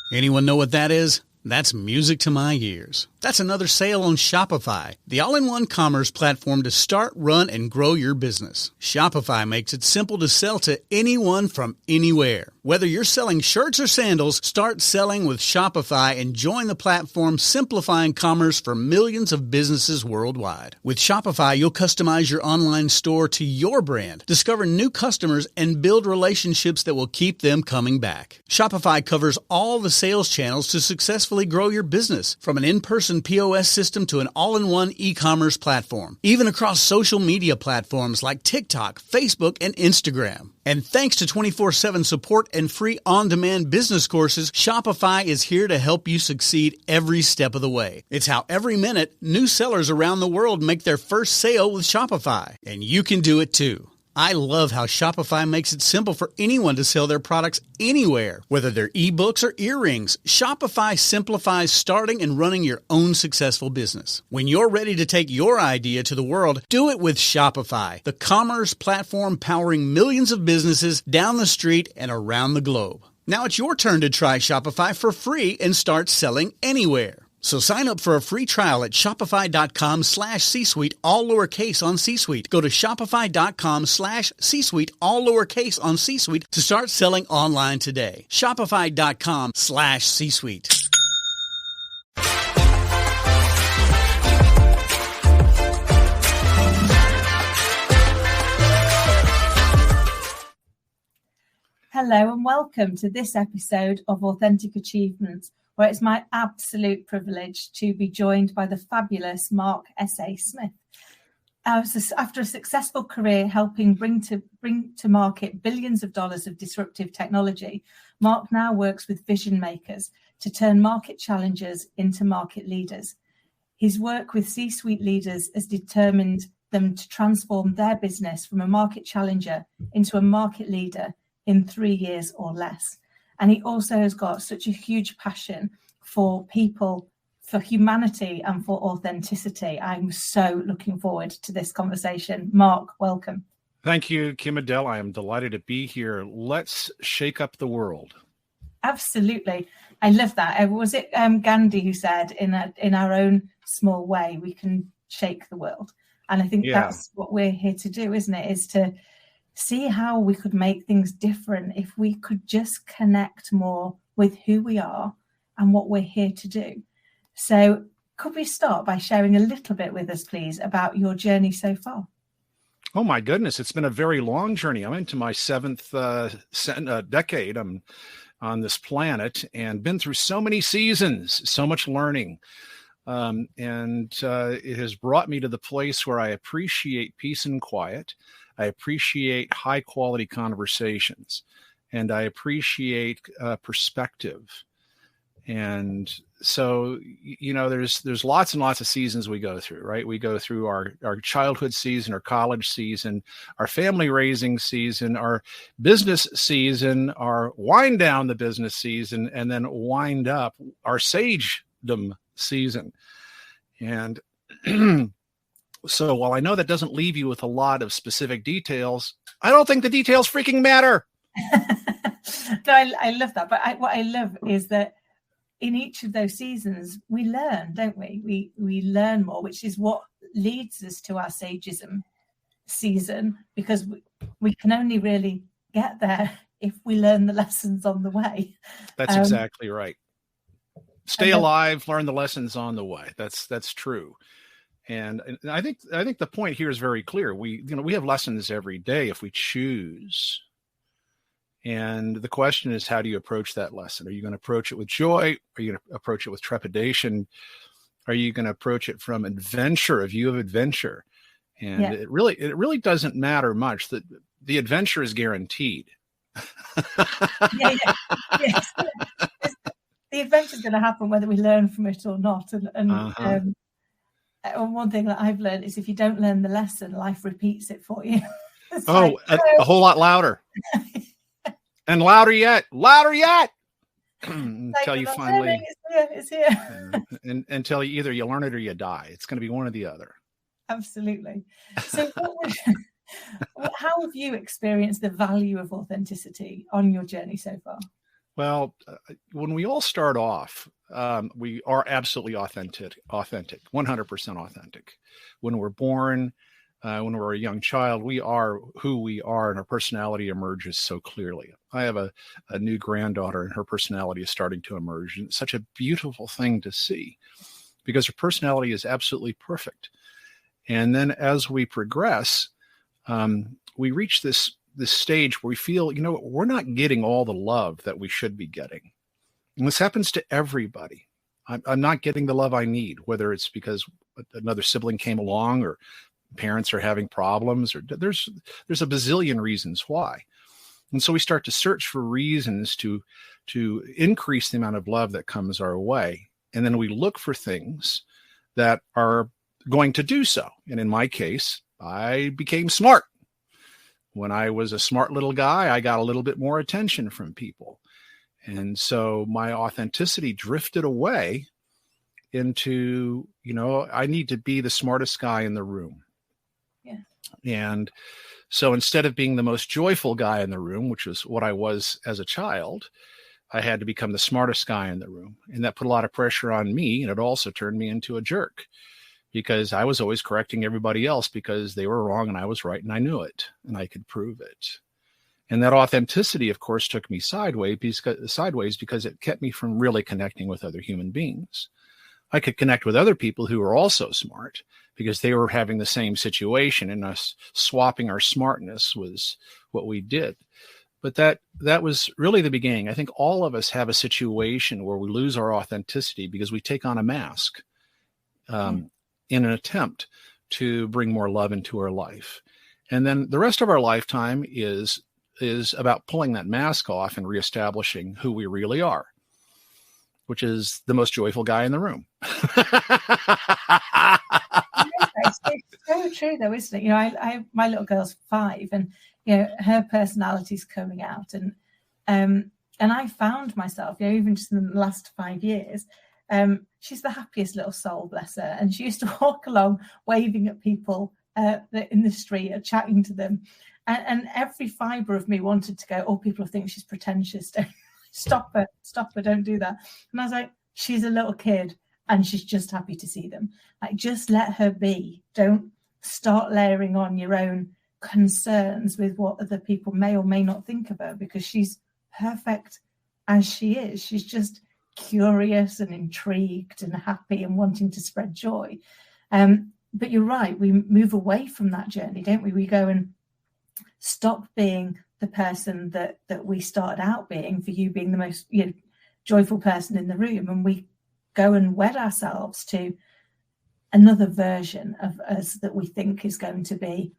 Anyone know what that is? That's music to my ears. That's another sale on Shopify, the all-in-one commerce platform to start, run, and grow your business. Shopify makes it simple to sell to anyone from anywhere. Whether you're selling shirts or sandals, start selling with Shopify and join the platform simplifying commerce for millions of businesses worldwide. With Shopify, you'll customize your online store to your brand, discover new customers, and build relationships that will keep them coming back. Shopify covers all the sales channels to successfully grow your business, from an in-person POS system to an all-in-one e-commerce platform, even across social media platforms like TikTok, Facebook, and Instagram. And thanks to 24/7 support and free on-demand business courses, Shopify is here to help you succeed every step of the way. It's how every minute new sellers around the world make their first sale with Shopify. And you can do it too. I love how Shopify makes it simple for anyone to sell their products anywhere. Whether they're ebooks or earrings, Shopify simplifies starting and running your own successful business. When you're ready to take your idea to the world, do it with Shopify, the commerce platform powering millions of businesses down the street and around the globe. Now it's your turn to try Shopify for free and start selling anywhere. So sign up for a free trial at shopify.com/C-Suite, all lowercase on C-Suite. Go to shopify.com/C-Suite, all lowercase on C-Suite to start selling online today. Shopify.com/C-Suite. Hello and welcome to this episode of Authentic Achievements, where it's my absolute privilege to be joined by the fabulous Mark S.A. Smith. After a successful career helping bring to market billions of dollars of disruptive technology, Mark now works with Visionmakers to turn market challengers into market leaders. His work with C-suite leaders has determined them to transform their business from a market challenger into a market leader in 3 years or less. And he also has got such a huge passion for people, for humanity, and for authenticity. I'm so looking forward to this conversation. Mark, welcome. Thank you, Kim Adele. I am delighted to be here. Let's shake up the world. Absolutely. I love that. Was it Gandhi who said, in our own small way, we can shake the world? And I think that's what we're here to do, isn't it? Is to see how we could make things different if we could just connect more with who we are and what we're here to do. So could we start by sharing a little bit with us, please, about your journey so far? Oh, my goodness. It's been a very long journey. I'm into my seventh decade. I'm on this planet and been through so many seasons, so much learning. And it has brought me to the place where I appreciate peace and quiet. I appreciate high quality conversations, and I appreciate perspective. And so, you know, there's lots and lots of seasons we go through, right? We go through our childhood season, our college season, our family raising season, our business season, our wind down the business season, and then wind up our sagedom season. And so while I know that doesn't leave you with a lot of specific details, I don't think the details freaking matter. No, I love that. But what I love is that in each of those seasons, we learn, don't we? We learn more, which is what leads us to our sageism season, because we can only really get there if we learn the lessons on the way. That's exactly right. Stay alive, learn the lessons on the way. That's true. And I think the point here is very clear. We have lessons every day if we choose. And the question is, how do you approach that lesson? Are you going to approach it with joy? Are you going to approach it with trepidation? Are you going to approach it from adventure, a view of adventure? And it really doesn't matter much. That the adventure is guaranteed. Yes. The adventure is going to happen whether we learn from it or not. And one thing that I've learned is if you don't learn the lesson, life repeats it for you. A whole lot louder. And louder yet. Until you finally, it's here. Until either you learn it or you die. It's going to be one or the other. Absolutely. So how have you experienced the value of authenticity on your journey so far? Well, when we all start off, we are absolutely authentic, 100% authentic. When we're born, when we're a young child, we are who we are, and our personality emerges so clearly. I have a new granddaughter, and her personality is starting to emerge. And it's such a beautiful thing to see because her personality is absolutely perfect. And then as we progress, we reach this stage where we feel, we're not getting all the love that we should be getting. And this happens to everybody. I'm not getting the love I need, whether it's because another sibling came along or parents are having problems, or there's a bazillion reasons why. And so we start to search for reasons to increase the amount of love that comes our way. And then we look for things that are going to do so. And in my case, I became smart. When I was a smart little guy, I got a little bit more attention from people. And so my authenticity drifted away into, I need to be the smartest guy in the room. Yeah. And so instead of being the most joyful guy in the room, which was what I was as a child, I had to become the smartest guy in the room. And that put a lot of pressure on me. And it also turned me into a jerk because I was always correcting everybody else because they were wrong and I was right and I knew it and I could prove it. And that authenticity, of course, took me sideways because it kept me from really connecting with other human beings. I could connect with other people who were also smart because they were having the same situation, and us swapping our smartness was what we did. But that was really the beginning. I think all of us have a situation where we lose our authenticity because we take on a mask in an attempt to bring more love into our life. And then the rest of our lifetime is about pulling that mask off and reestablishing who we really are, which is the most joyful guy in the room. It's so true, though, isn't it? I my little girl's 5, and her personality's coming out, and I found myself, even just in the last 5 years, she's the happiest little soul, bless her, and she used to walk along waving at people in the street, chatting to them, and every fibre of me wanted to go, oh, people think she's pretentious. Don't stop her, don't do that. And I was like, she's a little kid and she's just happy to see them. Like, just let her be. Don't start layering on your own concerns with what other people may or may not think of her, because she's perfect as she is. She's just curious and intrigued and happy and wanting to spread joy. But you're right, we move away from that journey, don't we? We go and stop being the person that we started out being, for you being the most joyful person in the room, and we go and wed ourselves to another version of us that we think is going to be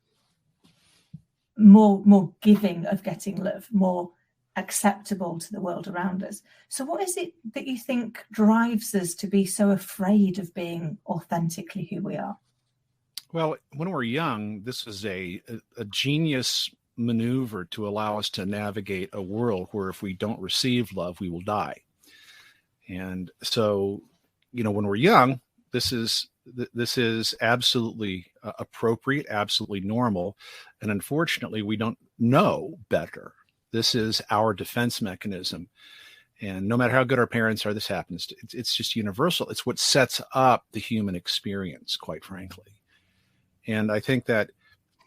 more giving of getting love, more acceptable to the world around us. So what is it that you think drives us to be so afraid of being authentically who we are? Well, when we're young, this is a genius maneuver to allow us to navigate a world where if we don't receive love, we will die. And so, when we're young, this is absolutely appropriate, absolutely normal. And unfortunately, we don't know better. This is our defense mechanism. And no matter how good our parents are, this happens. It's just universal. It's what sets up the human experience, quite frankly. And I think that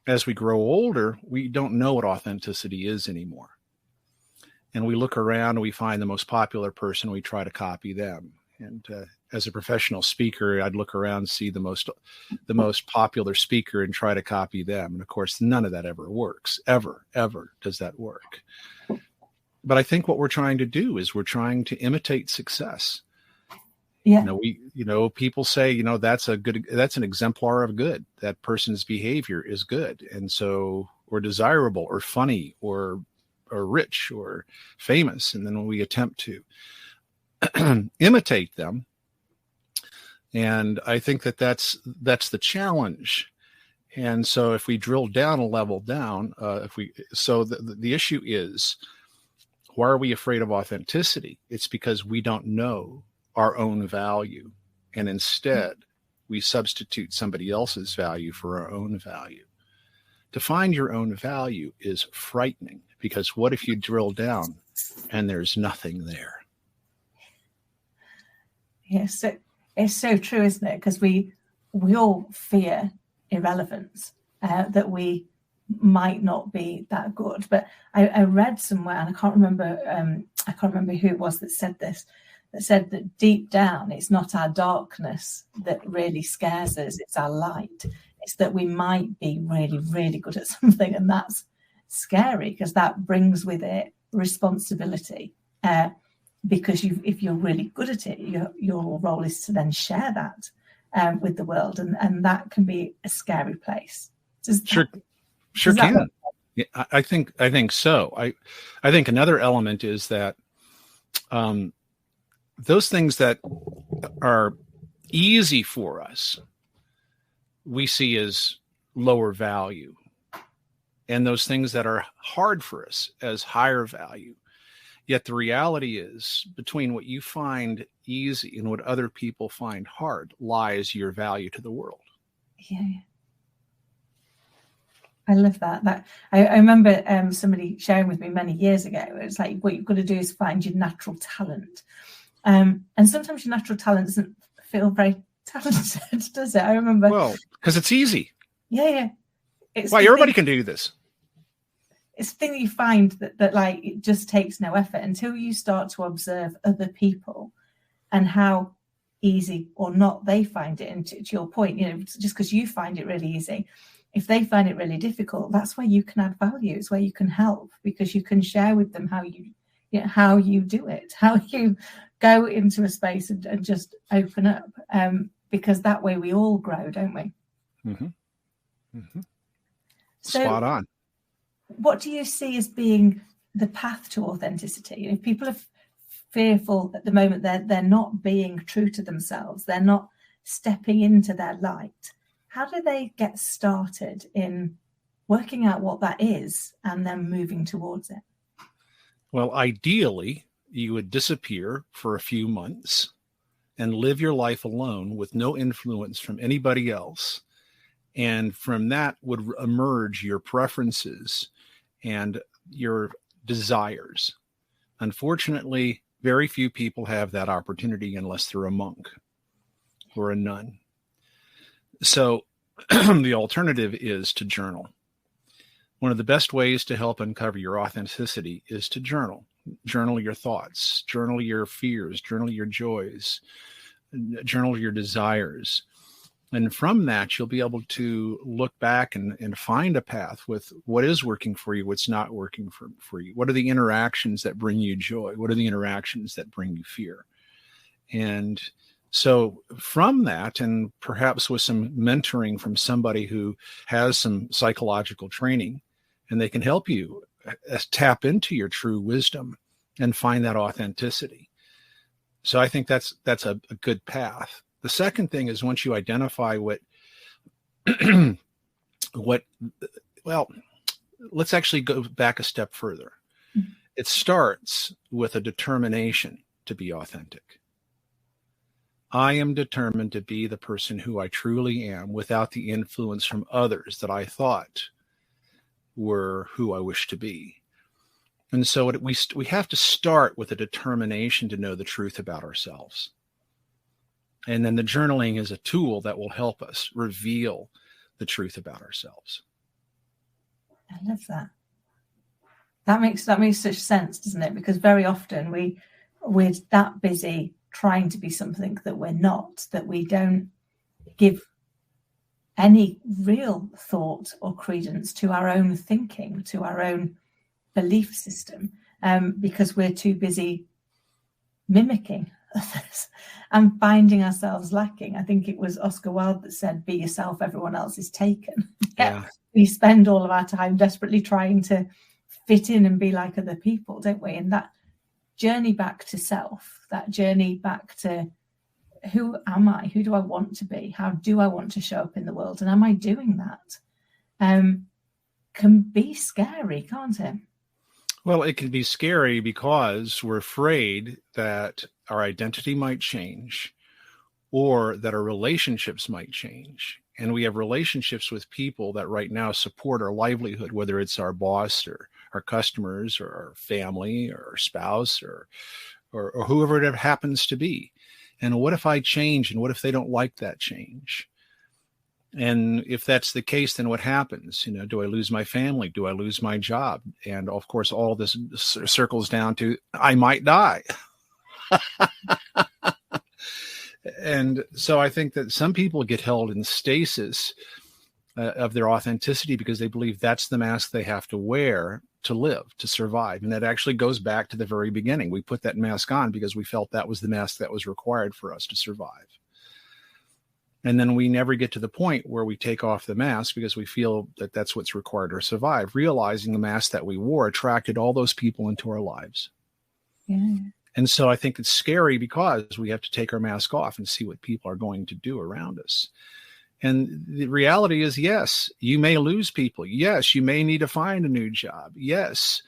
as we grow older, we don't know what authenticity is anymore. And we look around and we find the most popular person, we try to copy them. And as a professional speaker, I'd look around and see the most popular speaker and try to copy them. And of course, none of that ever works. Ever does that work. But I think what we're trying to do is we're trying to imitate success. Yeah. People say, that's an exemplar of good. That person's behavior is good. And so, or desirable or funny or rich or famous. And then when we attempt to imitate them, and I think that's the challenge. And so if we drill down a level down, the issue is, why are we afraid of authenticity? It's because we don't know our own value. And instead, we substitute somebody else's value for our own value. To find your own value is frightening Because what if you drill down and there's nothing there? Yes, it's so true, isn't it? Because we all fear irrelevance, that we might not be that good. But I read somewhere, and I can't remember who it was that said this, that said that deep down, it's not our darkness that really scares us, it's our light. It's that we might be really, really good at something, and that's scary because that brings with it responsibility. Because if you're really good at it, your role is to then share that with the world, and that can be a scary place. Sure can. Yeah, I think so. I think another element is that those things that are easy for us, we see as lower value, and those things that are hard for us as higher value. Yet the reality is, between what you find easy and what other people find hard lies your value to the world. Yeah. I love that. I remember somebody sharing with me many years ago. It's like, what you've got to do is find your natural talent. And sometimes your natural talent doesn't feel very talented, does it? I remember. Well, because it's easy. Yeah. Why everybody can do this. It's the thing that you find that like it just takes no effort until you start to observe other people and how easy or not they find it. And to your point, just because you find it really easy, if they find it really difficult, that's where you can add value. It's where you can help, because you can share with them how you do it, how you go into a space and just open up. Because that way we all grow, don't we? Mm-hmm. Mm-hmm. So, spot on. What do you see as being the path to authenticity? If people are fearful at the moment, they're not being true to themselves, they're not stepping into their light, how do they get started in working out what that is and then moving towards it? Well, ideally, you would disappear for a few months and live your life alone with no influence from anybody else. And from that would emerge your preferences and your desires. Unfortunately, very few people have that opportunity unless they're a monk or a nun. So the alternative is to journal. One of the best ways to help uncover your authenticity is to journal. Journal your thoughts, journal your fears, journal your joys, journal your desires. And from that, you'll be able to look back and find a path with what is working for you, what's not working for you. What are the interactions that bring you joy? What are the interactions that bring you fear? And so from that, and perhaps with some mentoring from somebody who has some psychological training, and they can help you tap into your true wisdom and find that authenticity. So I think that's a good path. The second thing is, once you identify well, let's actually go back a step further. Mm-hmm. It starts with a determination to be authentic. I am determined to be the person who I truly am without the influence from others that I thought were who I wish to be. And so we have to start with a determination to know the truth about ourselves. And then the journaling is a tool that will help us reveal the truth about ourselves. I love that. That makes such sense, doesn't it? Because very often we're that busy trying to be something that we're not, that we don't give any real thought or credence to our own thinking, to our own belief system, because we're too busy mimicking others and finding ourselves lacking. I think it was Oscar Wilde that said, "Be yourself, everyone else is taken." Yeah. We spend all of our time desperately trying to fit in and be like other people, don't we? And that journey back to self, that journey back to who am I? Who do I want to be? How do I want to show up in the world? And am I doing that? Can be scary, can't it? Well, it can be scary because we're afraid that our identity might change or that our relationships might change. And we have relationships with people that right now support our livelihood, whether it's our boss or our customers or our family or our spouse or whoever it happens to be. And what if I change? And what if they don't like that change? And if that's the case, then what happens? Do I lose my family? Do I lose my job? And of course, all this circles down to I might die. And so I think that some people get held in stasis of their authenticity because they believe that's the mask they have to wear to live, to survive. And that actually goes back to the very beginning. We put that mask on because we felt that was the mask that was required for us to survive. And then we never get to the point where we take off the mask because we feel that that's what's required to survive, realizing the mask that we wore attracted all those people into our lives. Yeah. And so I think it's scary because we have to take our mask off and see what people are going to do around us. And the reality is, yes, you may lose people. Yes, you may need to find a new job. Yes,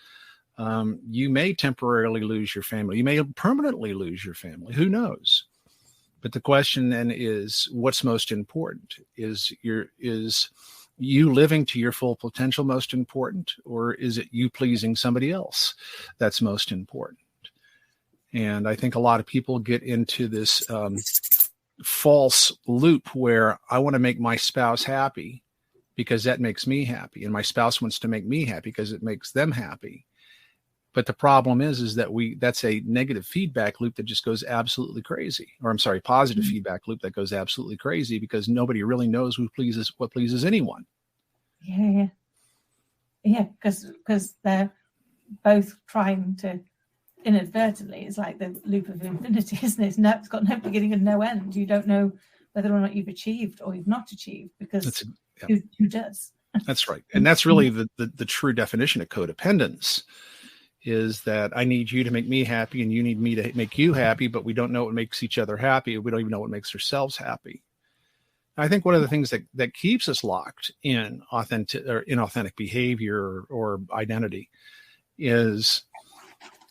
you may temporarily lose your family. You may permanently lose your family. Who knows? But the question then is, what's most important? Is you living to your full potential most important, or is it you pleasing somebody else that's most important? And I think a lot of people get into this false loop where I want to make my spouse happy because that makes me happy, and my spouse wants to make me happy because it makes them happy. But the problem is that that's a negative feedback loop that just goes absolutely crazy. Or I'm sorry, positive feedback loop that goes absolutely crazy because nobody really knows what pleases anyone. Yeah, because they're both trying to inadvertently. It's like the loop of infinity, isn't it? It's got no beginning and no end. You don't know whether or not you've achieved or you've not achieved because who does? That's right. And that's really the true definition of codependence, is that I need you to make me happy and you need me to make you happy, but we don't know what makes each other happy. We don't even know what makes ourselves happy. I think one of the things that keeps us locked in inauthentic behavior or identity is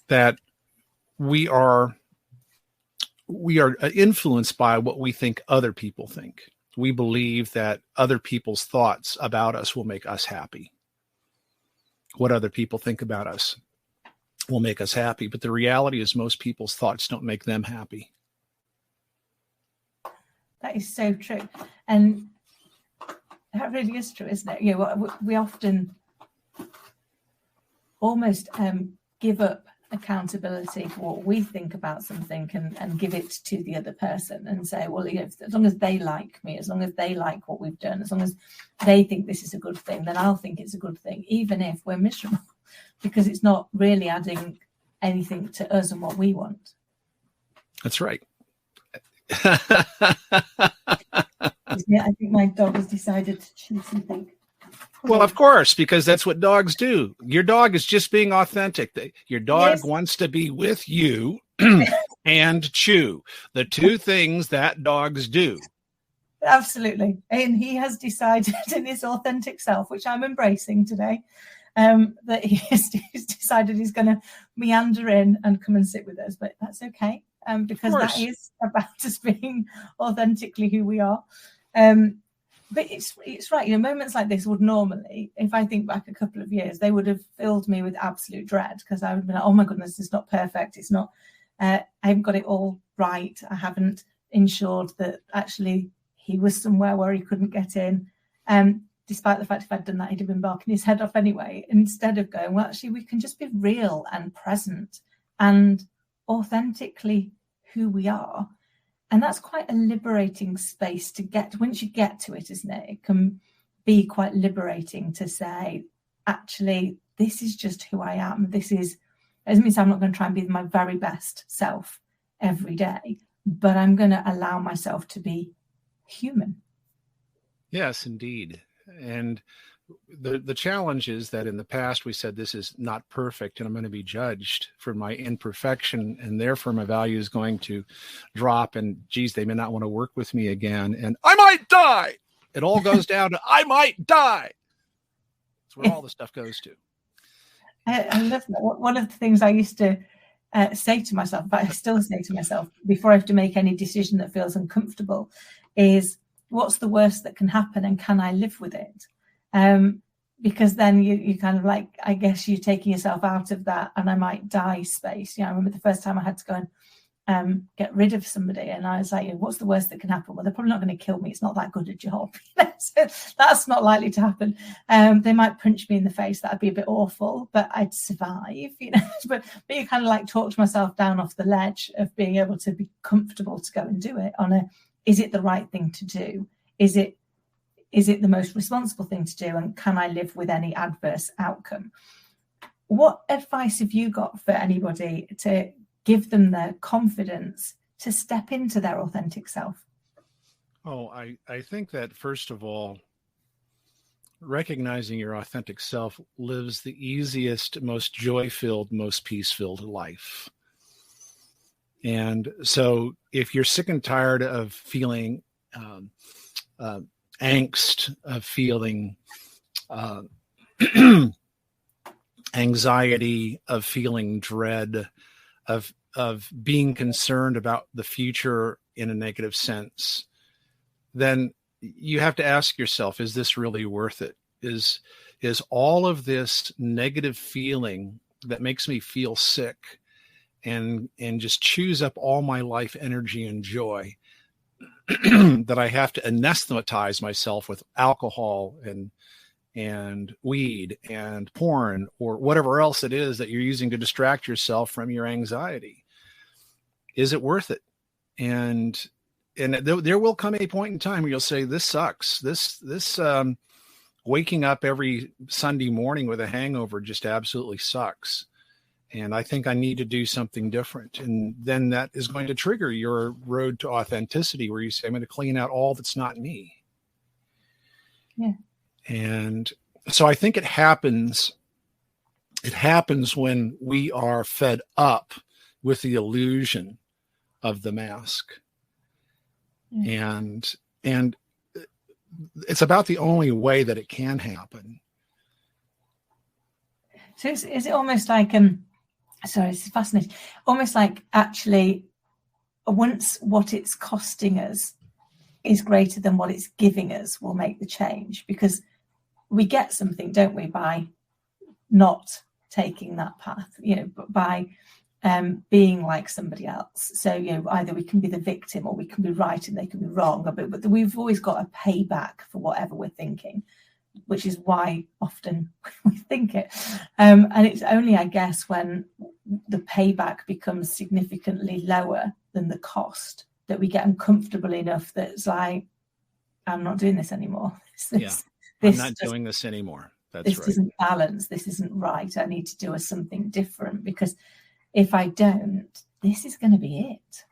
that we are influenced by what we think other people think. We believe that other people's thoughts about us will make us happy. What other people think about us will make us happy. But the reality is most people's thoughts don't make them happy. That is so true. And that really is true, isn't it? We often almost give up accountability for what we think about something and give it to the other person and say, well, as long as they like me, as long as they like what we've done, as long as they think this is a good thing, then I'll think it's a good thing, even if we're miserable, because it's not really adding anything to us and what we want. That's right. I think my dog has decided to chew something. Well, of course, because that's what dogs do. Your dog is just being authentic. Your dog wants to be with you and chew. The two things that dogs do. Absolutely. And he has decided in his authentic self, which I'm embracing today, that he's decided he's going to meander in and come and sit with us. But that's okay, because that is about us being authentically who we are. But it's right. Moments like this would normally, if I think back a couple of years, they would have filled me with absolute dread, because I would have been like, oh my goodness, it's not perfect. It's not, I haven't got it all right. I haven't ensured that actually he was somewhere where he couldn't get in. Despite the fact if I'd done that, he'd have been barking his head off anyway, instead of going, well, actually, we can just be real and present and authentically who we are. And that's quite a liberating space to get. Once you get to it, isn't it? It can be quite liberating to say, actually, this is just who I am. It means I'm not going to try and be my very best self every day, but I'm going to allow myself to be human. Yes, indeed. And the challenge is that in the past we said this is not perfect and I'm going to be judged for my imperfection, and therefore my value is going to drop, and geez, they may not want to work with me again, and I might die. It all goes down to I might die. That's where all the stuff goes to. I love that. One of the things I used to say to myself, but I still say to myself before I have to make any decision that feels uncomfortable, is what's the worst that can happen and can I live with it? because then you kind of like, I guess you're taking yourself out of that and I might die space. I remember the first time I had to go and get rid of somebody, and I was like, what's the worst that can happen? Well, they're probably not going to kill me. It's not that good a job. So that's not likely to happen. They might punch me in the face. That'd be a bit awful, but I'd survive, but you kind of like talked myself down off the ledge of being able to be comfortable to go and do it is it the right thing to do? Is it the most responsible thing to do? And can I live with any adverse outcome? What advice have you got for anybody to give them the confidence to step into their authentic self? Oh, I think that, first of all, recognizing your authentic self lives the easiest, most joy-filled, most peace-filled life. And so if you're sick and tired of feeling angst, of feeling anxiety, of feeling dread, of being concerned about the future in a negative sense, then you have to ask yourself, is this really worth it? Is all of this negative feeling that makes me feel sick and just chews up all my life energy and joy that I have to anesthetize myself with alcohol and weed and porn or whatever else it is that you're using to distract yourself from your anxiety? Is it worth it? And there will come a point in time where you'll say, this sucks. This waking up every Sunday morning with a hangover just absolutely sucks. And I think I need to do something different. And then that is going to trigger your road to authenticity, where you say, I'm going to clean out all that's not me. Yeah. And so I think it happens when we are fed up with the illusion of the mask. Yeah. And it's about the only way that it can happen. So is it almost like, sorry, it's fascinating. Almost like actually, once what it's costing us is greater than what it's giving us, will make the change, because we get something, don't we, by not taking that path, but by being like somebody else. So, either we can be the victim or we can be right and they can be wrong, but we've always got a payback for whatever we're thinking, which is why often we think it. And it's only, I guess, when the payback becomes significantly lower than the cost that we get uncomfortable enough that it's like, I'm not doing this anymore. I'm not doing this anymore. That's this right. Isn't balanced. This isn't right. I need to do something different, because if I don't, this is going to be it.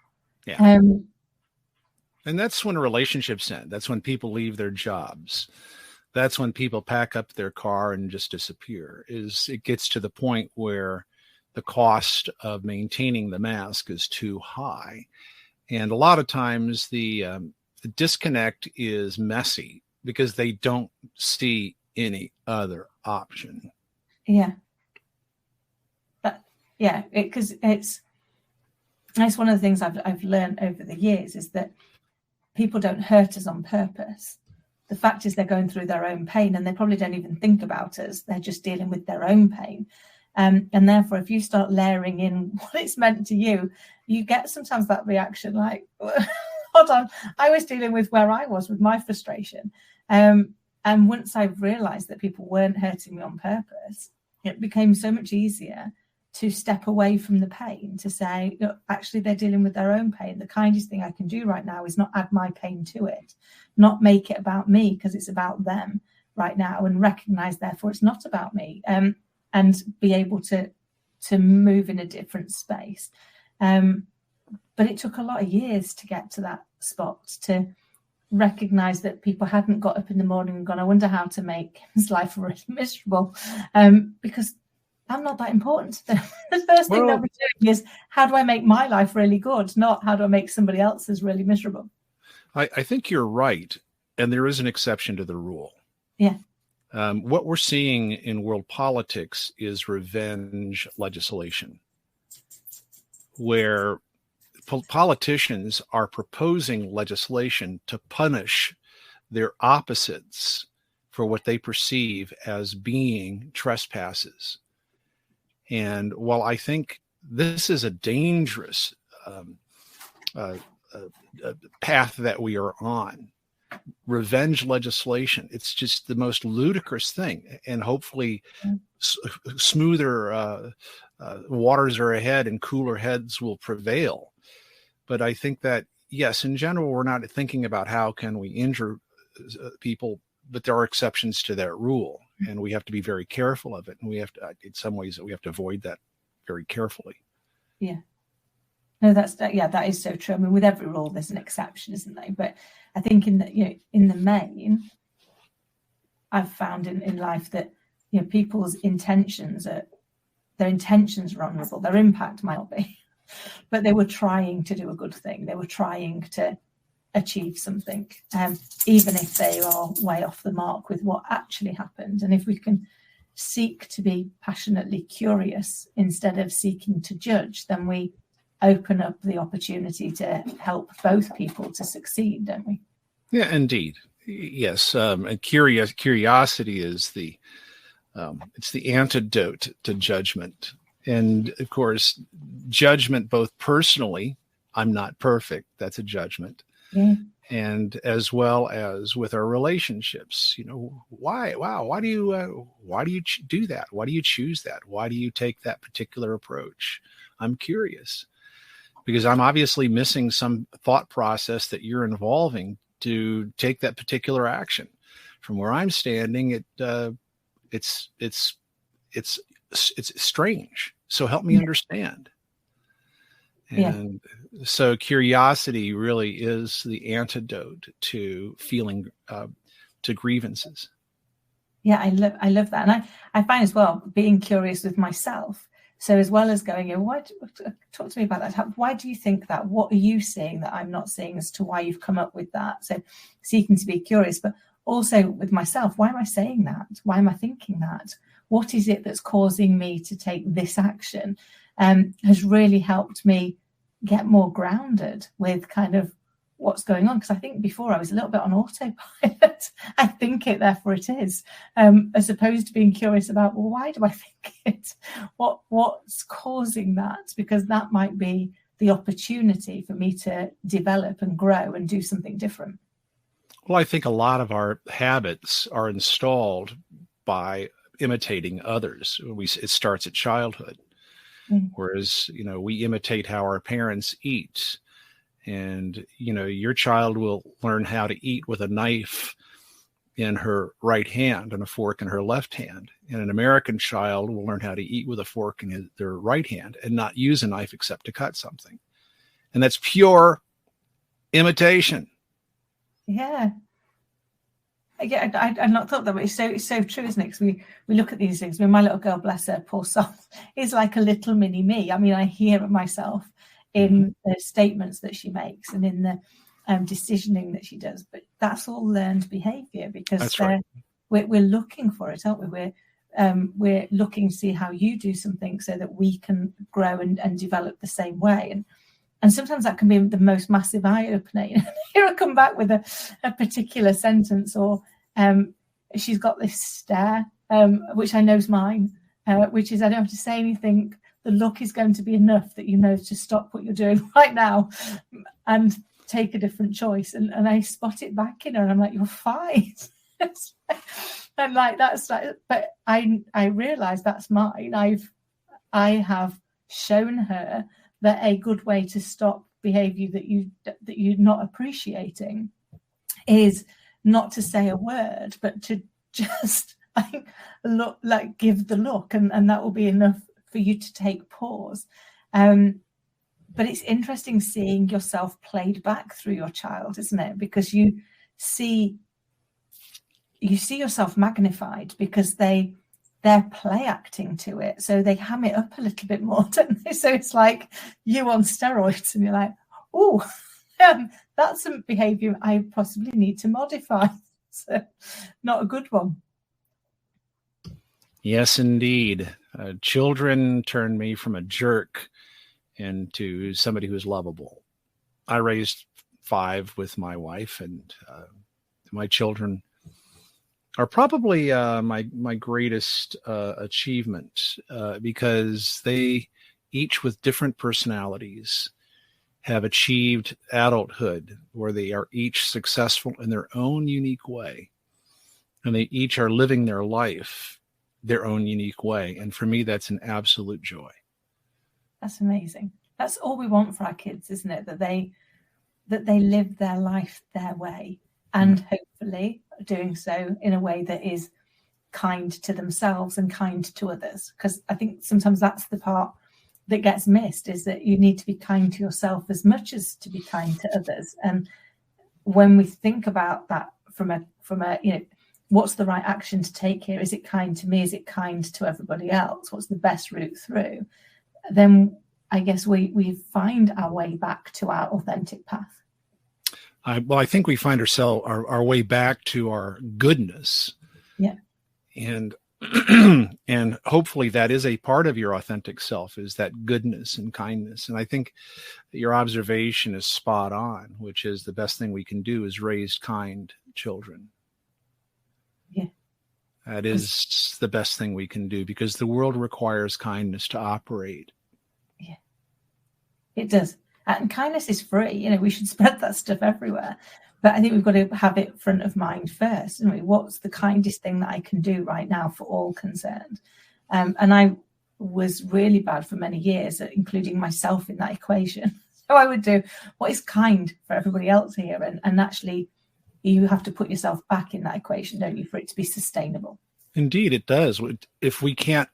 Yeah. And that's when relationships end. That's when people leave their jobs. That's when people pack up their car and just disappear. It gets to the point where the cost of maintaining the mask is too high. And a lot of times the disconnect is messy because they don't see any other option. Yeah. Because it's one of the things I've learned over the years is that people don't hurt us on purpose. The fact is they're going through their own pain and they probably don't even think about us. They're just dealing with their own pain. And therefore, if you start layering in what it's meant to you, you get sometimes that reaction like, hold on, I was dealing with where I was with my frustration. And once I realized that people weren't hurting me on purpose, it became so much easier to step away from the pain, to say, look, actually, they're dealing with their own pain. The kindest thing I can do right now is not add my pain to it, not make it about me, because it's about them right now, and recognize, therefore, it's not about me, and be able to move in a different space. But it took a lot of years to get to that spot, to recognize that people hadn't got up in the morning and gone, I wonder how to make his life really miserable, because I'm not that important to them. The first thing they'll be doing is, how do I make my life really good? Not how do I make somebody else's really miserable. I think you're right. And there is an exception to the rule. Yeah. What we're seeing in world politics is revenge legislation, where politicians are proposing legislation to punish their opposites for what they perceive as being trespasses. And while I think this is a dangerous path that we are on, revenge legislation, it's just the most ludicrous thing. And hopefully smoother waters are ahead and cooler heads will prevail. But I think that, yes, in general, we're not thinking about how can we injure people, but there are exceptions to that rule, and we have to be very careful of it. And we have to, in some ways, we have to avoid that very carefully. Yeah. No, that is so true. I mean, with every rule, there's an exception, isn't there? But I think in the main, I've found in life that people's intentions are honourable. Their impact might not be, but they were trying to do a good thing. They were trying to achieve something, even if they are way off the mark with what actually happened. And if we can seek to be passionately curious instead of seeking to judge, then we open up the opportunity to help both people to succeed, don't we? Yeah, indeed. Yes. And curiosity is it's the antidote to judgment. And of course, judgment, both personally, I'm not perfect. That's a judgment. Yeah. And as well as with our relationships, why do you do that? Why do you choose that? Why do you take that particular approach? I'm curious because I'm obviously missing some thought process that you're involving to take that particular action. From where I'm standing, it's strange. So help me understand. And so curiosity really is the antidote to feeling, to grievances. Yeah, I love that. And I find as well being curious with myself. So as well as going, talk to me about that. Why do you think that? What are you seeing that I'm not seeing as to why you've come up with that? So seeking to be curious, but also with myself, why am I saying that? Why am I thinking that? What is it that's causing me to take this action? Has really helped me get more grounded with kind of what's going on. Because I think before I was a little bit on autopilot. I think it, therefore it is, as opposed to being curious about, well, why do I think it? What's causing that? Because that might be the opportunity for me to develop and grow and do something different. Well, I think a lot of our habits are installed by imitating others. It starts at childhood. Whereas, we imitate how our parents eat. And, your child will learn how to eat with a knife in her right hand and a fork in her left hand. And an American child will learn how to eat with a fork in their right hand and not use a knife except to cut something. And that's pure imitation. Yeah. Yeah, I'd not thought that, but it's so true, isn't it? Because we look at these things. I mean, my little girl, bless her, poor soul, is like a little mini me. I mean, I hear it myself in the statements that she makes and in the decisioning that she does. But that's all learned behaviour because we're looking for it, aren't we? We're looking to see how you do something so that we can grow and develop the same way. And sometimes that can be the most massive eye-opener. Here I come back with a particular sentence, or she's got this stare, which I know is mine, which is I don't have to say anything. The look is going to be enough that you know to stop what you're doing right now and take a different choice. And I spot it back in her, and I'm like, you're fine. And like that's like, but I realise that's mine. I have shown her that a good way to stop behaviour that you're not appreciating is not to say a word, but to just look, like give the look, and that will be enough for you to take pause. But it's interesting seeing yourself played back through your child, isn't it? Because you see yourself magnified because they're play acting to it, so they ham it up a little bit more, don't they? So it's like you on steroids, and you're like, oh, that's some behaviour I possibly need to modify. So not a good one. Yes, indeed. Children turned me from a jerk into somebody who's lovable. I raised 5 with my wife, and my children are probably my greatest achievement, because they each with different personalities have achieved adulthood where they are each successful in their own unique way, and they each are living their life their own unique way. And for me, that's an absolute joy. That's amazing. That's all we want for our kids, isn't it? That they live their life their way, and hopefully doing so in a way that is kind to themselves and kind to others. Because I think sometimes that's the part that gets missed, is that you need to be kind to yourself as much as to be kind to others. And when we think about that from a what's the right action to take here? Is it kind to me? Is it kind to everybody else? What's the best route through? Then I guess we find our way back to our authentic path. I think we find our way back to our goodness. Yeah. And and hopefully that is a part of your authentic self, is that goodness and kindness. And I think your observation is spot on, which is the best thing we can do is raise kind children. Yeah. That is the best thing we can do, because the world requires kindness to operate. Yeah, it does. And kindness is free. We should spread that stuff everywhere. But I think we've got to have it front of mind first. What's the kindest thing that I can do right now for all concerned? And I was really bad for many years at including myself in that equation. So I would do what is kind for everybody else here. And actually, you have to put yourself back in that equation, don't you, for it to be sustainable? Indeed, it does. If we can't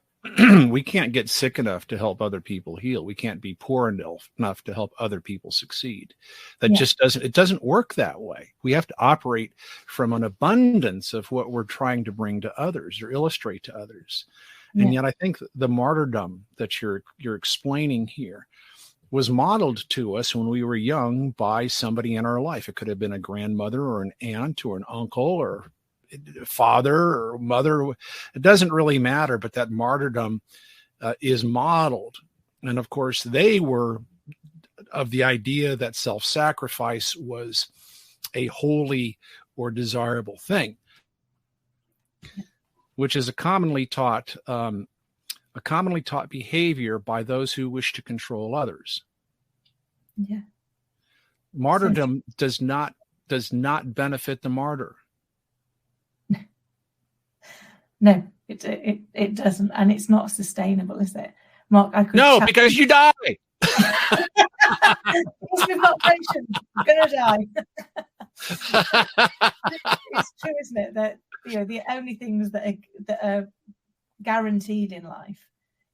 we can't get sick enough to help other people heal. We can't be poor enough to help other people succeed. That just doesn't work that way. We have to operate from an abundance of what we're trying to bring to others or illustrate to others. And yet I think the martyrdom that you're explaining here was modeled to us when we were young by somebody in our life. It could have been a grandmother or an aunt or an uncle or father or mother. It doesn't really matter, but that martyrdom is modeled. And of course, they were of the idea that self-sacrifice was a holy or desirable thing, which is a commonly taught behavior by those who wish to control others. Yeah. Martyrdom does not benefit the martyr. No, it doesn't, and it's not sustainable, is it, Mark? Because you die. Because we've got patience, we're gonna die. It's true, isn't it, that the only things that are guaranteed in life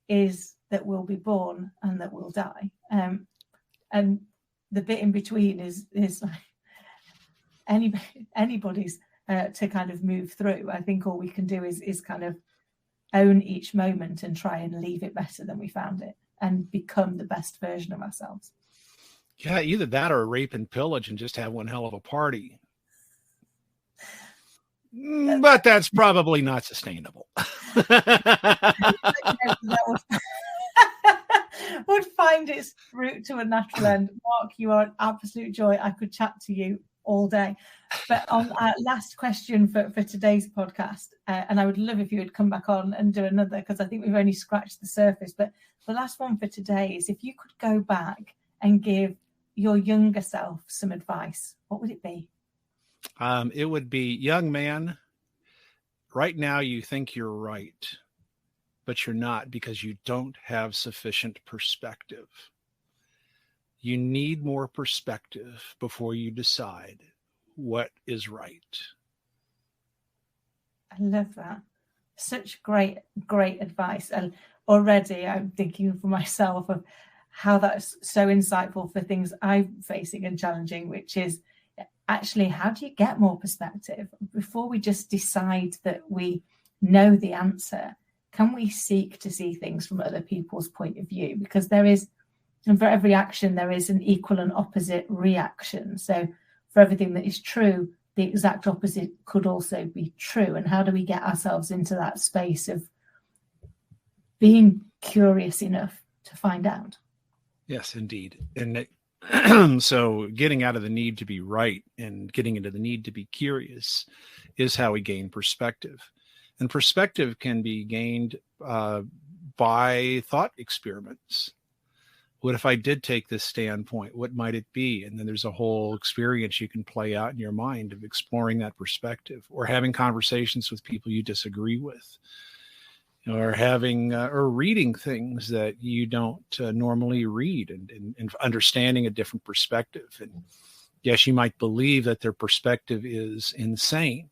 is that we'll be born and that we'll die, and the bit in between is like anybody's. To kind of move through. I think all we can do is kind of own each moment and try and leave it better than we found it and become the best version of ourselves. Yeah, either that or rape and pillage and just have one hell of a party. But that's probably not sustainable. Would find its route to a natural end. Mark, you are an absolute joy. I could chat to you all day. But on our last question for today's podcast, and I would love if you would come back on and do another, because I think we've only scratched the surface. But the last one for today is, if you could go back and give your younger self some advice, what would it be? It would be, young man, right now you think you're right, but you're not, because you don't have sufficient perspective. You need more perspective before you decide what is right. I love that. Such great advice. And already I'm thinking for myself of how that's so insightful for things I'm facing and challenging, which is actually, how do you get more perspective? Before we just decide that we know the answer, can we seek to see things from other people's point of view? Because and for every action, there is an equal and opposite reaction. So for everything that is true, the exact opposite could also be true. And how do we get ourselves into that space of being curious enough to find out? Yes, indeed. And So getting out of the need to be right and getting into the need to be curious is how we gain perspective. And perspective can be gained by thought experiments. What if I did take this standpoint? What might it be? And then there's a whole experience you can play out in your mind of exploring that perspective, or having conversations with people you disagree with, or having or reading things that you don't normally read, and understanding a different perspective. And yes, you might believe that their perspective is insane,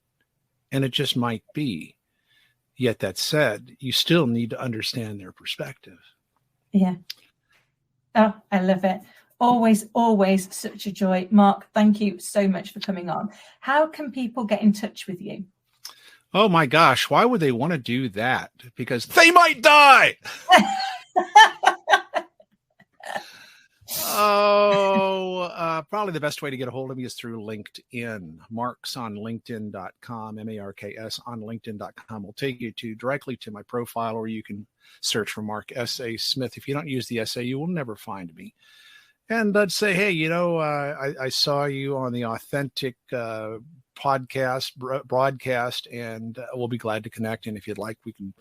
and it just might be. Yet that said, you still need to understand their perspective. Yeah. Oh, I love it. Always, always such a joy. Mark, thank you so much for coming on. How can people get in touch with you? Oh my gosh, why would they want to do that? Because they might die. Probably the best way to get a hold of me is through LinkedIn. Mark's on LinkedIn.com, MARKS on LinkedIn.com will take you directly to my profile, or you can search for Mark S.A. Smith. If you don't use the S.A., you will never find me. And I'd say, hey, I saw you on the Authentic broadcast, and we'll be glad to connect. And if you'd like, we can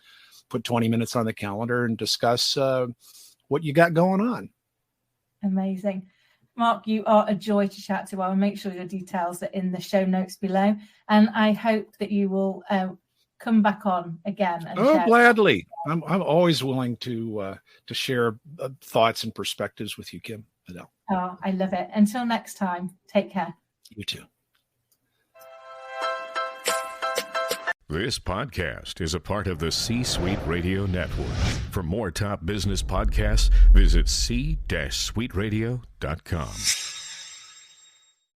put 20 minutes on the calendar and discuss what you got going on. Amazing. Mark, you are a joy to chat to. I'll make sure your details are in the show notes below. And I hope that you will come back on again. And share gladly. I'm always willing to share thoughts and perspectives with you, Kim. Adele. Oh, I love it. Until next time, take care. You too. This podcast is a part of the C-Suite Radio Network. For more top business podcasts, visit c-suiteradio.com.